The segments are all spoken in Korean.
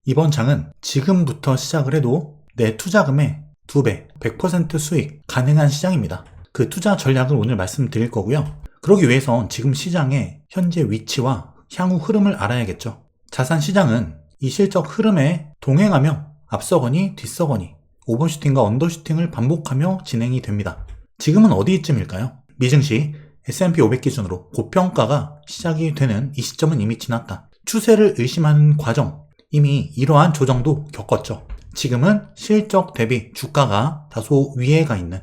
이번 장은 지금부터 시작을 해도 내 투자금의 2배, 100% 수익 가능한 시장입니다. 그 투자 전략을 오늘 말씀드릴 거고요. 그러기 위해선 지금 시장의 현재 위치와 향후 흐름을 알아야겠죠. 자산 시장은 이 실적 흐름에 동행하며 앞서거니 뒤서거니 오버슈팅과 언더슈팅을 반복하며 진행이 됩니다. 지금은 어디쯤일까요? 미증시 S&P 500 기준으로 고평가가 시작이 되는 이 시점은 이미 지났다. 추세를 의심하는 과정, 이미 이러한 조정도 겪었죠. 지금은 실적 대비 주가가 다소 위에가 있는,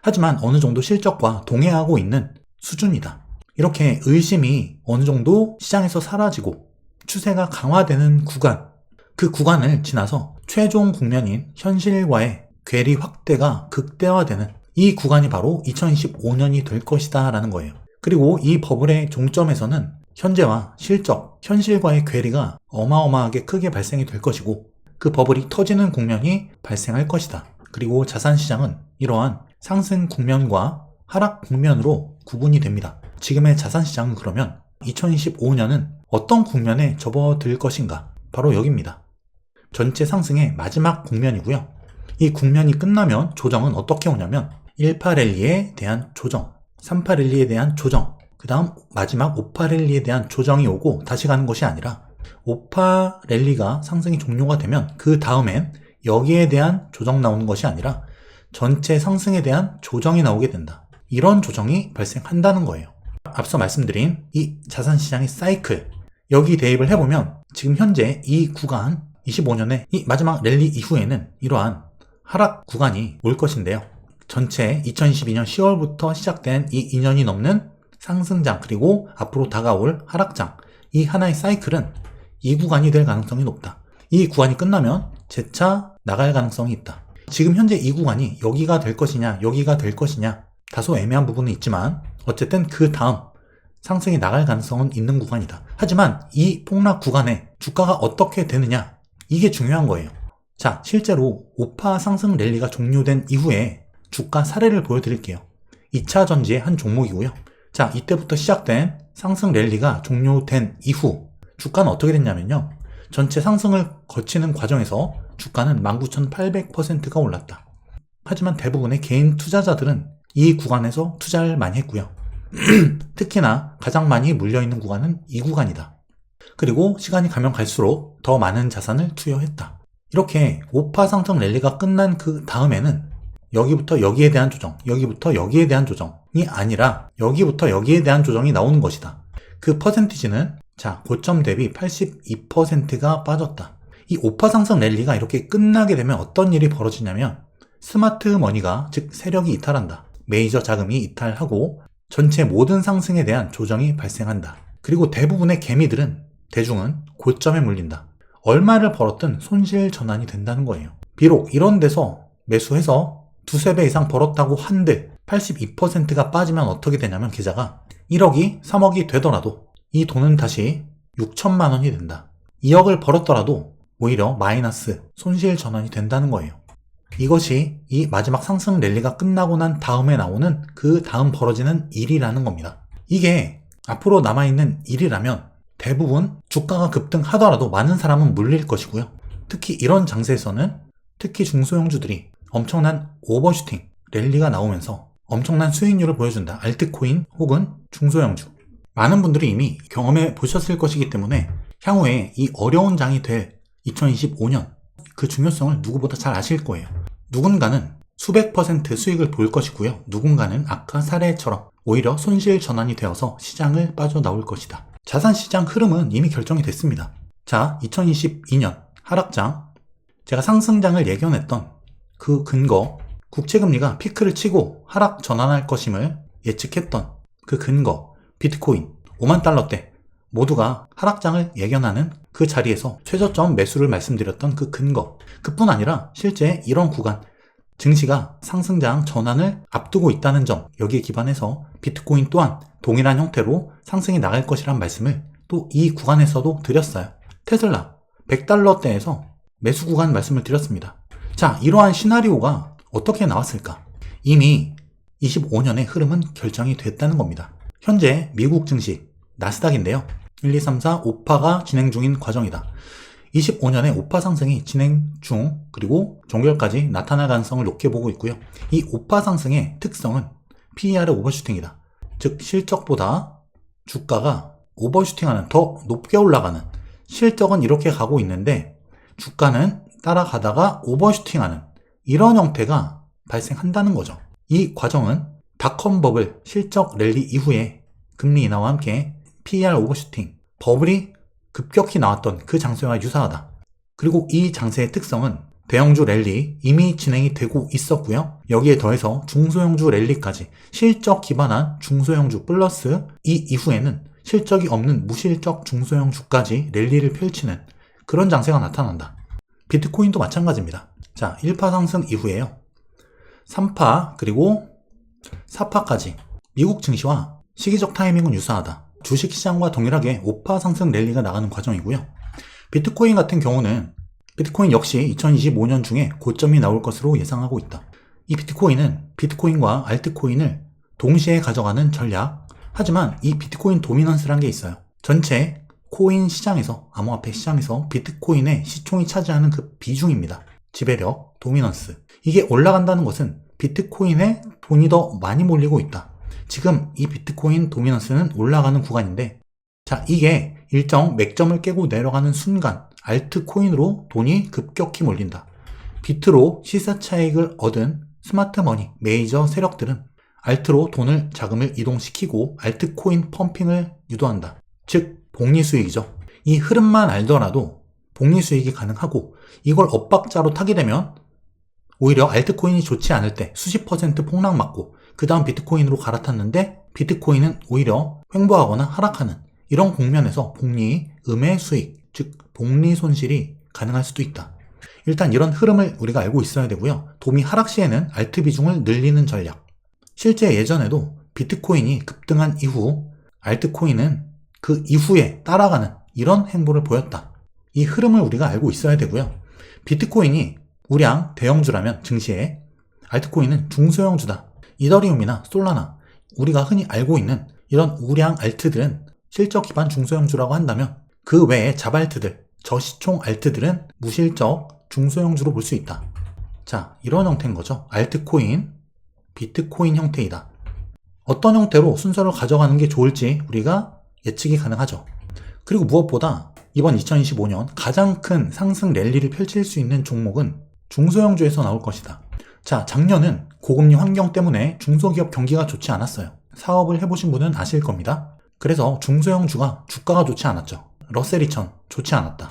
하지만 어느 정도 실적과 동행하고 있는 수준이다. 이렇게 의심이 어느 정도 시장에서 사라지고 추세가 강화되는 구간, 그 구간을 지나서 최종 국면인 현실과의 괴리 확대가 극대화되는 이 구간이 바로 2025년이 될 것이다 라는 거예요. 그리고 이 버블의 종점에서는 현재와 실적, 현실과의 괴리가 어마어마하게 크게 발생이 될 것이고 그 버블이 터지는 국면이 발생할 것이다. 그리고 자산시장은 이러한 상승 국면과 하락 국면으로 구분이 됩니다. 지금의 자산시장은 그러면 2025년은 어떤 국면에 접어들 것인가? 바로 여기입니다. 전체 상승의 마지막 국면이고요. 이 국면이 끝나면 조정은 어떻게 오냐면 18 랠리에 대한 조정, 38 랠리에 대한 조정, 그 다음 마지막 58 랠리에 대한 조정이 오고 다시 가는 것이 아니라 58 랠리가 상승이 종료가 되면 그 다음엔 여기에 대한 조정 나오는 것이 아니라 전체 상승에 대한 조정이 나오게 된다. 이런 조정이 발생한다는 거예요. 앞서 말씀드린 이 자산시장의 사이클, 여기 대입을 해보면 지금 현재 이 구간 25년의 이 마지막 랠리 이후에는 이러한 하락 구간이 올 것인데요. 전체 2022년 10월부터 시작된 이 2년이 넘는 상승장 그리고 앞으로 다가올 하락장, 이 하나의 사이클은 이 구간이 될 가능성이 높다. 이 구간이 끝나면 재차 나갈 가능성이 있다. 지금 현재 이 구간이 여기가 될 것이냐 여기가 될 것이냐 다소 애매한 부분은 있지만 어쨌든 그 다음 상승이 나갈 가능성은 있는 구간이다. 하지만 이 폭락 구간에 주가가 어떻게 되느냐, 이게 중요한 거예요. 자, 실제로 5파 상승 랠리가 종료된 이후에 주가 사례를 보여드릴게요. 2차 전지의 한 종목이고요. 자, 이때부터 시작된 상승 랠리가 종료된 이후 주가는 어떻게 됐냐면요. 전체 상승을 거치는 과정에서 주가는 19,800%가 올랐다. 하지만 대부분의 개인 투자자들은 이 구간에서 투자를 많이 했고요. 특히나 가장 많이 물려있는 구간은 이 구간이다. 그리고 시간이 가면 갈수록 더 많은 자산을 투여했다. 이렇게 5파 상승 랠리가 끝난 그 다음에는 여기부터 여기에 대한 조정, 여기부터 여기에 대한 조정이 아니라 여기부터 여기에 대한 조정이 나오는 것이다. 그 퍼센티지는 자, 고점 대비 82%가 빠졌다. 이 5파 상승 랠리가 이렇게 끝나게 되면 어떤 일이 벌어지냐면 스마트 머니가, 즉 세력이 이탈한다. 메이저 자금이 이탈하고 전체 모든 상승에 대한 조정이 발생한다. 그리고 대부분의 개미들은, 대중은 고점에 물린다. 얼마를 벌었든 손실 전환이 된다는 거예요. 비록 이런 데서 매수해서 두세 배 이상 벌었다고 한들 82%가 빠지면 어떻게 되냐면 계좌가 1억이 3억이 되더라도 이 돈은 다시 6천만 원이 된다. 2억을 벌었더라도 오히려 마이너스, 손실 전환이 된다는 거예요. 이것이 이 마지막 상승 랠리가 끝나고 난 다음에 나오는 그 다음 벌어지는 일이라는 겁니다. 이게 앞으로 남아있는 일이라면 대부분 주가가 급등하더라도 많은 사람은 물릴 것이고요. 특히 이런 장세에서는 특히 중소형주들이 엄청난 오버슈팅, 랠리가 나오면서 엄청난 수익률을 보여준다. 알트코인 혹은 중소형주. 많은 분들이 이미 경험해 보셨을 것이기 때문에 향후에 이 어려운 장이 될 2025년 그 중요성을 누구보다 잘 아실 거예요. 누군가는 수백 % 수익을 볼 것이고요. 누군가는 아까 사례처럼 오히려 손실 전환이 되어서 시장을 빠져나올 것이다. 자산시장 흐름은 이미 결정이 됐습니다. 자, 2022년 하락장, 제가 상승장을 예견했던 그 근거, 국채금리가 피크를 치고 하락 전환할 것임을 예측했던 그 근거, 비트코인 5만 달러대 모두가 하락장을 예견하는 그 자리에서 최저점 매수를 말씀드렸던 그 근거, 그뿐 아니라 실제 이런 구간, 증시가 상승장 전환을 앞두고 있다는 점, 여기에 기반해서 비트코인 또한 동일한 형태로 상승이 나갈 것이란 말씀을 또 이 구간에서도 드렸어요. 테슬라 100달러대에서 매수 구간 말씀을 드렸습니다. 자, 이러한 시나리오가 어떻게 나왔을까? 이미 25년의 흐름은 결정이 됐다는 겁니다. 현재 미국 증시 나스닥인데요. 1, 2, 3, 4, 5파가 진행 중인 과정이다. 25년에 오파 상승이 진행 중 그리고 종결까지 나타날 가능성을 높게 보고 있고요. 이 오파 상승의 특성은 PER의 오버슈팅이다. 즉 실적보다 주가가 오버슈팅하는, 더 높게 올라가는, 실적은 이렇게 가고 있는데 주가는 따라가다가 오버슈팅하는 이런 형태가 발생한다는 거죠. 이 과정은 닷컴 버블 실적 랠리 이후에 금리 인하와 함께 PER 오버슈팅, 버블이 급격히 나왔던 그 장세와 유사하다. 그리고 이 장세의 특성은 대형주 랠리 이미 진행이 되고 있었고요. 여기에 더해서 중소형주 랠리까지 실적 기반한 중소형주 플러스 이 이후에는 실적이 없는 무실적 중소형주까지 랠리를 펼치는 그런 장세가 나타난다. 비트코인도 마찬가지입니다. 자, 1파 상승 이후에요. 3파 그리고 4파까지 미국 증시와 시기적 타이밍은 유사하다. 주식시장과 동일하게 5파 상승 랠리가 나가는 과정이고요. 비트코인 같은 경우는 비트코인 역시 2025년 중에 고점이 나올 것으로 예상하고 있다. 이 비트코인은 비트코인과 알트코인을 동시에 가져가는 전략. 하지만 이 비트코인 도미넌스라는 게 있어요. 전체 코인 시장에서, 암호화폐 시장에서 비트코인의 시총이 차지하는 그 비중입니다. 지배력, 도미넌스. 이게 올라간다는 것은 비트코인에 돈이 더 많이 몰리고 있다. 지금 이 비트코인 도미넌스는 올라가는 구간인데, 자, 이게 일정 맥점을 깨고 내려가는 순간 알트코인으로 돈이 급격히 몰린다. 비트로 시세 차익을 얻은 스마트머니, 메이저 세력들은 알트로 돈을, 자금을 이동시키고 알트코인 펌핑을 유도한다. 즉 복리 수익이죠. 이 흐름만 알더라도 복리 수익이 가능하고, 이걸 엇박자로 타게 되면 오히려 알트코인이 좋지 않을 때 수십 퍼센트 폭락 맞고 그 다음 비트코인으로 갈아탔는데 비트코인은 오히려 횡보하거나 하락하는 이런 국면에서 복리, 음의 수익, 즉 복리 손실이 가능할 수도 있다. 일단 이런 흐름을 우리가 알고 있어야 되고요. 도미 하락 시에는 알트 비중을 늘리는 전략. 실제 예전에도 비트코인이 급등한 이후 알트코인은 그 이후에 따라가는 이런 행보를 보였다. 이 흐름을 우리가 알고 있어야 되고요. 비트코인이 우량 대형주라면 증시에, 알트코인은 중소형주다. 이더리움이나 솔라나, 우리가 흔히 알고 있는 이런 우량 알트들은 실적 기반 중소형주라고 한다면 그 외에 자발트들, 저시총 알트들은 무실적 중소형주로 볼 수 있다. 자, 이런 형태인 거죠. 알트코인, 비트코인 형태이다. 어떤 형태로 순서를 가져가는 게 좋을지 우리가 예측이 가능하죠. 그리고 무엇보다 이번 2025년 가장 큰 상승 랠리를 펼칠 수 있는 종목은 중소형주에서 나올 것이다. 자, 작년은 고금리 환경 때문에 중소기업 경기가 좋지 않았어요. 사업을 해보신 분은 아실 겁니다. 그래서 중소형주가 주가가 좋지 않았죠. 러셀 2000 좋지 않았다.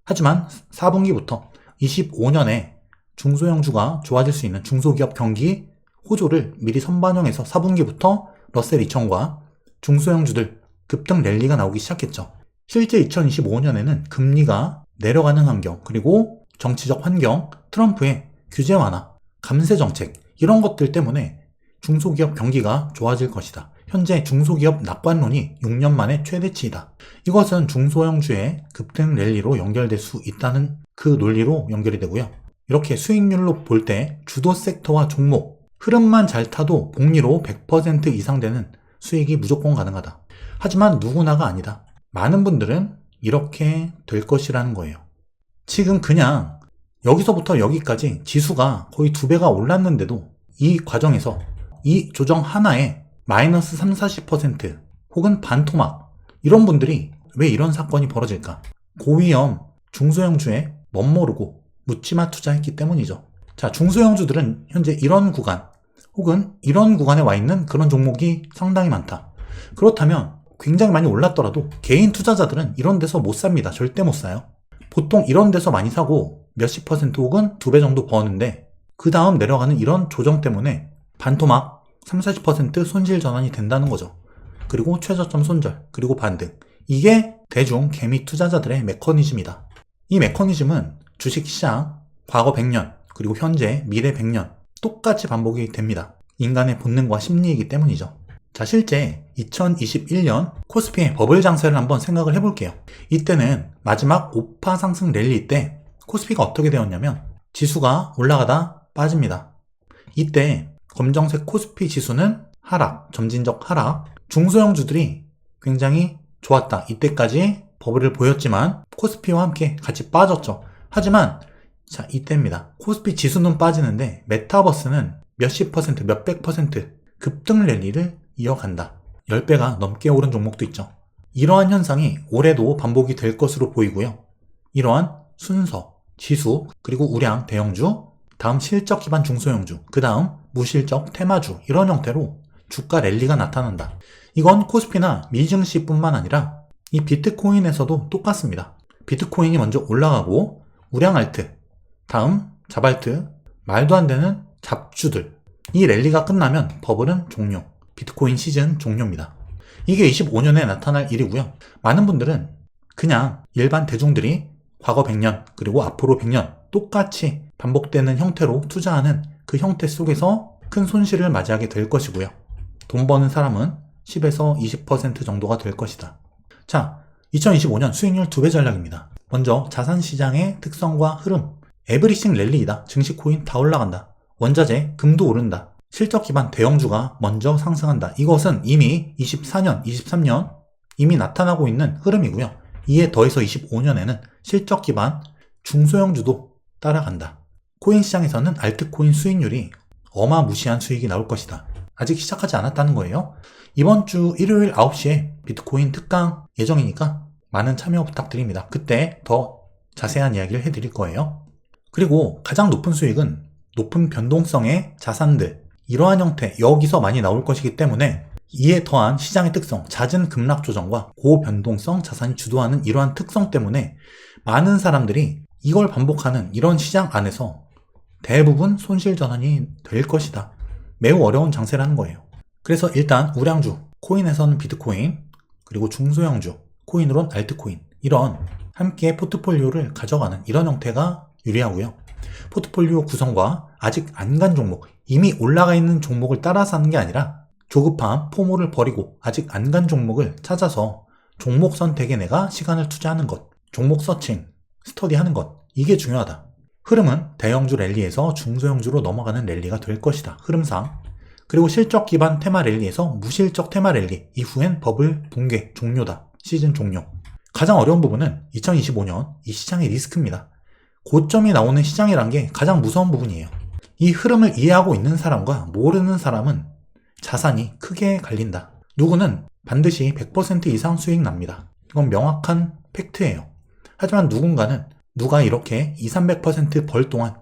하지만 4분기부터 25년에 중소형주가 좋아질 수 있는 중소기업 경기 호조를 미리 선반영해서 4분기부터 러셀 2000과 중소형주들 급등 랠리가 나오기 시작했죠. 실제 2025년에는 금리가 내려가는 환경, 그리고 정치적 환경, 트럼프의 규제 완화, 감세 정책, 이런 것들 때문에 중소기업 경기가 좋아질 것이다. 현재 중소기업 낙관론이 6년 만에 최대치이다. 이것은 중소형주의 급등 랠리로 연결될 수 있다는 그 논리로 연결이 되고요. 이렇게 수익률로 볼 때 주도 섹터와 종목, 흐름만 잘 타도 복리로 100% 이상 되는 수익이 무조건 가능하다. 하지만 누구나가 아니다. 많은 분들은 이렇게 될 것이라는 거예요. 지금 그냥 여기서부터 여기까지 지수가 거의 2배가 올랐는데도 이 과정에서 이 조정 하나에 마이너스 30-40% 혹은 반토막, 이런 분들이 왜 이런 사건이 벌어질까? 고위험 중소형주에 멋모르고 묻지마 투자했기 때문이죠. 자, 중소형주들은 현재 이런 구간 혹은 이런 구간에 와 있는 그런 종목이 상당히 많다. 그렇다면 굉장히 많이 올랐더라도 개인 투자자들은 이런 데서 못 삽니다. 절대 못 사요. 보통 이런 데서 많이 사고 몇십 퍼센트 혹은 2배 정도 버는데 그 다음 내려가는 이런 조정 때문에 반토막 30-40% 손실 전환이 된다는 거죠. 그리고 최저점 손절, 그리고 반등. 이게 대중 개미 투자자들의 메커니즘이다. 이 메커니즘은 주식시장 과거 100년, 그리고 현재 미래 100년 똑같이 반복이 됩니다. 인간의 본능과 심리이기 때문이죠. 자, 실제 2021년 코스피의 버블 장세를 한번 생각을 해볼게요. 이때는 마지막 5파 상승 랠리 때 코스피가 어떻게 되었냐면 지수가 올라가다 빠집니다. 이때 검정색 코스피 지수는 하락, 점진적 하락, 중소형주들이 굉장히 좋았다. 이때까지 버블을 보였지만 코스피와 함께 같이 빠졌죠. 하지만 자, 이때입니다. 코스피 지수는 빠지는데 메타버스는 몇십 퍼센트, 몇백 퍼센트 급등 랠리를 이어간다. 10배가 넘게 오른 종목도 있죠. 이러한 현상이 올해도 반복이 될 것으로 보이고요. 이러한 순서, 지수, 그리고 우량 대형주, 다음 실적 기반 중소형주, 그 다음 무실적 테마주, 이런 형태로 주가 랠리가 나타난다. 이건 코스피나 미증시 뿐만 아니라 이 비트코인에서도 똑같습니다. 비트코인이 먼저 올라가고 우량 알트, 다음 자발트, 말도 안 되는 잡주들, 이 랠리가 끝나면 버블은 종료, 비트코인 시즌 종료입니다. 이게 25년에 나타날 일이고요. 많은 분들은 그냥 일반 대중들이 과거 100년 그리고 앞으로 100년 똑같이 반복되는 형태로 투자하는 그 형태 속에서 큰 손실을 맞이하게 될 것이고요. 돈 버는 사람은 10에서 20% 정도가 될 것이다. 자, 2025년 수익률 2배 전략입니다. 먼저 자산시장의 특성과 흐름, 에브리싱 랠리이다. 증시 코인 다 올라간다. 원자재, 금도 오른다. 실적 기반 대형주가 먼저 상승한다. 이것은 이미 24년, 23년 이미 나타나고 있는 흐름이고요. 이에 더해서 25년에는 실적 기반 중소형주도 따라간다. 코인 시장에서는 알트코인 수익률이 어마무시한 수익이 나올 것이다. 아직 시작하지 않았다는 거예요. 이번 주 일요일 9시에 비트코인 특강 예정이니까 많은 참여 부탁드립니다. 그때 더 자세한 이야기를 해드릴 거예요. 그리고 가장 높은 수익은 높은 변동성의 자산들, 이러한 형태, 여기서 많이 나올 것이기 때문에 이에 더한 시장의 특성, 잦은 급락 조정과 고변동성 자산이 주도하는 이러한 특성 때문에 많은 사람들이 이걸 반복하는 이런 시장 안에서 대부분 손실 전환이 될 것이다. 매우 어려운 장세라는 거예요. 그래서 일단 우량주, 코인에서는 비트코인, 그리고 중소형주, 코인으론 알트코인, 이런 함께 포트폴리오를 가져가는 이런 형태가 유리하고요. 포트폴리오 구성과 아직 안 간 종목, 이미 올라가 있는 종목을 따라서 하는 게 아니라 조급함, 포모를 버리고 아직 안 간 종목을 찾아서 종목 선택에 내가 시간을 투자하는 것, 종목 서칭, 스터디하는 것, 이게 중요하다. 흐름은 대형주 랠리에서 중소형주로 넘어가는 랠리가 될 것이다. 흐름상. 그리고 실적 기반 테마 랠리에서 무실적 테마 랠리, 이후엔 버블 붕괴 종료다. 시즌 종료. 가장 어려운 부분은 2025년 이 시장의 리스크입니다. 고점이 나오는 시장이란 게 가장 무서운 부분이에요. 이 흐름을 이해하고 있는 사람과 모르는 사람은 자산이 크게 갈린다. 누구는 반드시 100% 이상 수익 납니다. 이건 명확한 팩트예요. 하지만 누군가는 누가 이렇게 200~300% 동안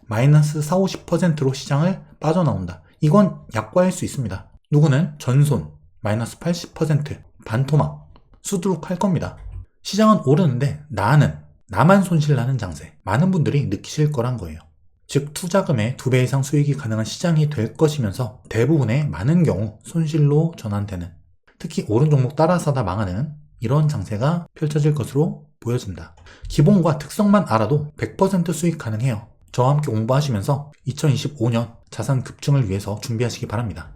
마이너스 40~50%로 시장을 빠져나온다. 이건 약과일 수 있습니다. 누구는 전손, 마이너스 80%, 반토막, 수두룩 할 겁니다. 시장은 오르는데 나만 손실나는 장세. 많은 분들이 느끼실 거란 거예요. 즉 투자금의 2배 이상 수익이 가능한 시장이 될 것이면서 대부분의 많은 경우 손실로 전환되는, 특히 오른 종목 따라 사다 망하는 이런 장세가 펼쳐질 것으로 보여진다. 기본과 특성만 알아도 100% 수익 가능해요. 저와 함께 공부하시면서 2025년 자산 급증을 위해서 준비하시기 바랍니다.